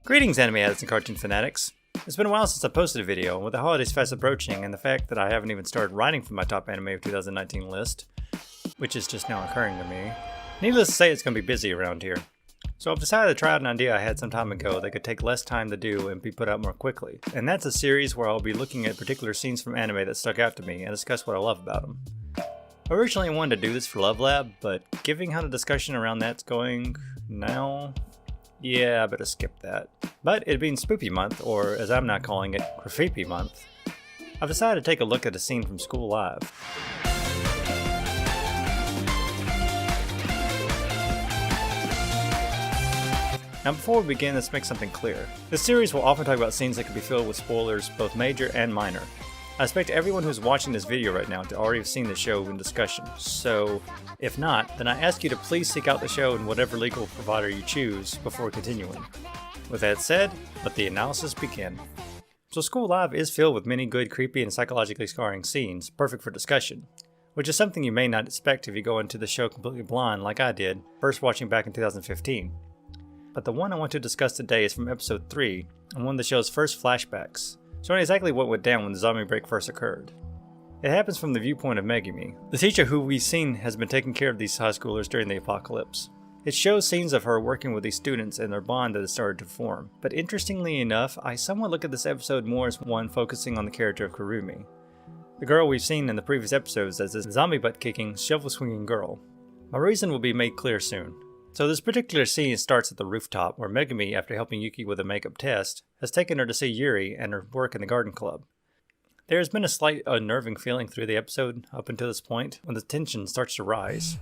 Greetings, anime addicts and cartoon fanatics. It's been a while since I posted a video, and with the holidays fast approaching and the fact that I haven't even started writing for my top anime of 2019 list, which is just now occurring to me, needless to say it's going to be busy around here. So I've decided to try out an idea I had some time ago that could take less time to do and be put out more quickly. And that's a series where I'll be looking at particular scenes from anime that stuck out to me and discuss what I love about them. I originally wanted to do this for Love Lab, but given how the discussion around that's going now, yeah, I better skip that. But it being Spoopy Month, or as I'm now calling it, Graffiti Month, I've decided to take a look at a scene from School Live. Now before we begin, let's make something clear. This series will often talk about scenes that could be filled with spoilers, both major and minor. I expect everyone who's watching this video right now to already have seen the show in discussion, so if not, then I ask you to please seek out the show in whatever legal provider you choose before continuing. With that said, let the analysis begin. So School Live is filled with many good, creepy, and psychologically scarring scenes, perfect for discussion, which is something you may not expect if you go into the show completely blind like I did, first watching back in 2015. But the one I want to discuss today is from episode 3, and one of the show's first flashbacks, showing exactly what went down when the zombie break first occurred. It happens from the viewpoint of Megumi, the teacher who we've seen has been taking care of these high schoolers during the apocalypse. It shows scenes of her working with these students and their bond that has started to form, but interestingly enough, I somewhat look at this episode more as one focusing on the character of Kurumi, the girl we've seen in the previous episodes as a zombie butt-kicking, shovel-swinging girl. My reason will be made clear soon. So this particular scene starts at the rooftop where Megumi, after helping Yuki with a makeup test, has taken her to see Yuri and her work in the garden club. There has been a slight unnerving feeling through the episode up until this point when the tension starts to rise.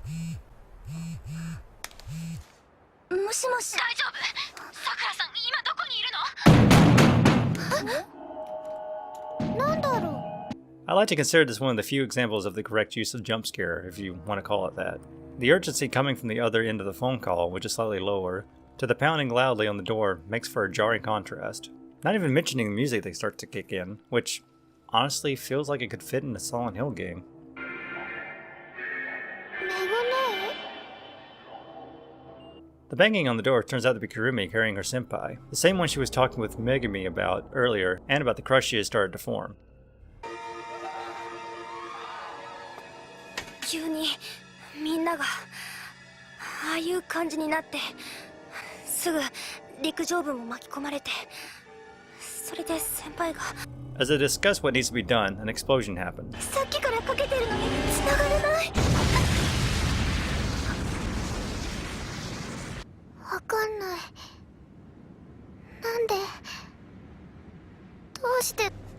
I like to consider this one of the few examples of the correct use of jump scare, if you want to call it that. The urgency coming from the other end of the phone call, which is slightly lower, to the pounding loudly on the door makes for a jarring contrast. Not even mentioning the music they start to kick in, which honestly feels like it could fit in a Silent Hill game. The banging on the door turns out to be Kurumi carrying her senpai, the same one she was talking with Megumi about earlier, and about the crush she has started to form. As they discuss what needs to be done, an explosion happens.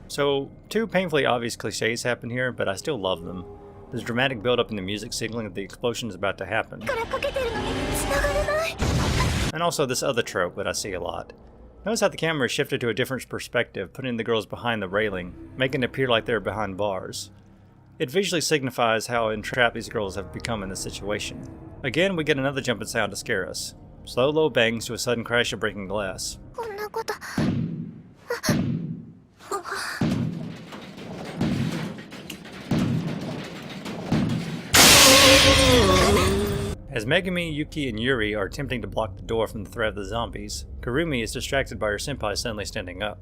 So, two painfully obvious cliches happen here, but I still love them. There's dramatic build-up in the music signaling that the explosion is about to happen. And also this other trope that I see a lot. Notice how the camera is shifted to a different perspective, putting the girls behind the railing, making it appear like they're behind bars. It visually signifies how entrapped these girls have become in this situation. Again, we get another jumping sound to scare us. Slow, low bangs to a sudden crash of breaking glass. As Megumi, Yuki, and Yuri are attempting to block the door from the threat of the zombies, Kurumi is distracted by her senpai suddenly standing up.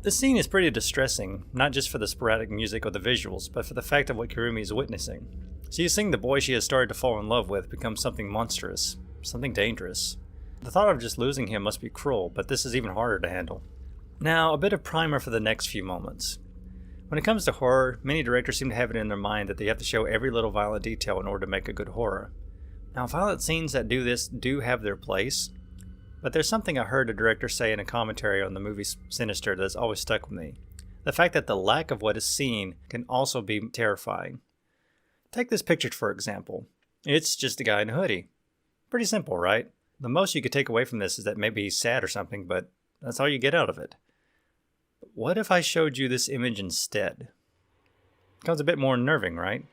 This scene is pretty distressing, not just for the sporadic music or the visuals, but for the fact of what Kurumi is witnessing. She is seeing the boy she has started to fall in love with become something monstrous, something dangerous. The thought of just losing him must be cruel, but this is even harder to handle. Now, a bit of primer for the next few moments. When it comes to horror, many directors seem to have it in their mind that they have to show every little violent detail in order to make a good horror. Now, violent scenes that do this do have their place, but there's something I heard a director say in a commentary on the movie Sinister that's always stuck with me. The fact that the lack of what is seen can also be terrifying. Take this picture for example. It's just a guy in a hoodie. Pretty simple, right? The most you could take away from this is that maybe he's sad or something, but that's all you get out of it. But what if I showed you this image instead? Becomes a bit more unnerving, right?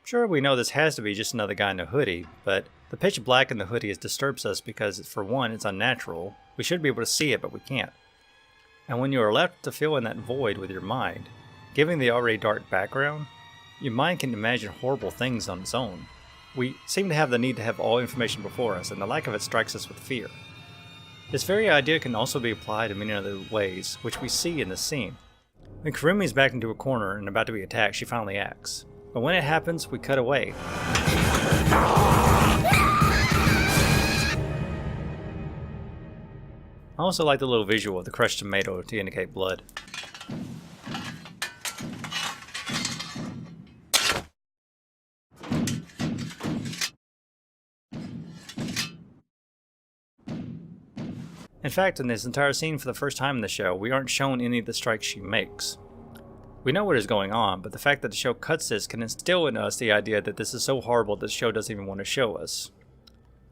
Sure, we know this has to be just another guy in a hoodie, but the pitch black in the hoodie disturbs us because, for one, it's unnatural. We should be able to see it, but we can't. And when you are left to fill in that void with your mind, given the already dark background, your mind can imagine horrible things on its own. We seem to have the need to have all information before us, and the lack of it strikes us with fear. This very idea can also be applied in many other ways, which we see in this scene. When Kurumi is backed into a corner and about to be attacked, she finally acts. But when it happens, we cut away. I also like the little visual of the crushed tomato to indicate blood. In fact, in this entire scene for the first time in the show, we aren't shown any of the strikes she makes. We know what is going on, but the fact that the show cuts this can instill in us the idea that this is so horrible that the show doesn't even want to show us.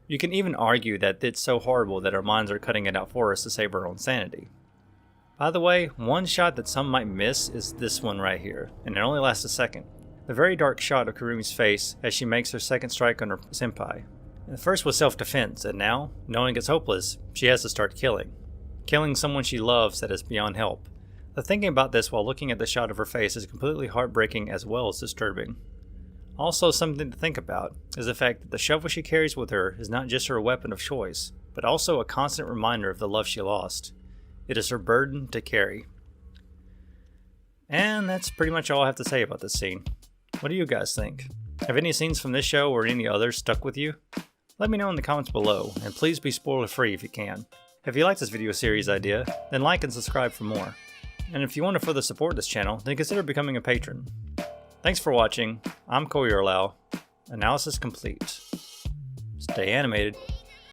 You can even argue that it's so horrible that our minds are cutting it out for us to save our own sanity. By the way, one shot that some might miss is this one right here, and it only lasts a second. The very dark shot of Kurumi's face as she makes her second strike on her senpai. The first was self-defense, and now, knowing it's hopeless, she has to start killing. Killing someone she loves that is beyond help. The thinking about this while looking at the shot of her face is completely heartbreaking as well as disturbing. Also, something to think about is the fact that the shovel she carries with her is not just her weapon of choice, but also a constant reminder of the love she lost. It is her burden to carry. And that's pretty much all I have to say about this scene. What do you guys think? Have any scenes from this show or any others stuck with you? Let me know in the comments below, and please be spoiler free if you can. If you like this video series idea, then like and subscribe for more. And if you want to further support this channel, then consider becoming a patron. Thanks for watching. I'm Koyourlau. Analysis complete. Stay animated.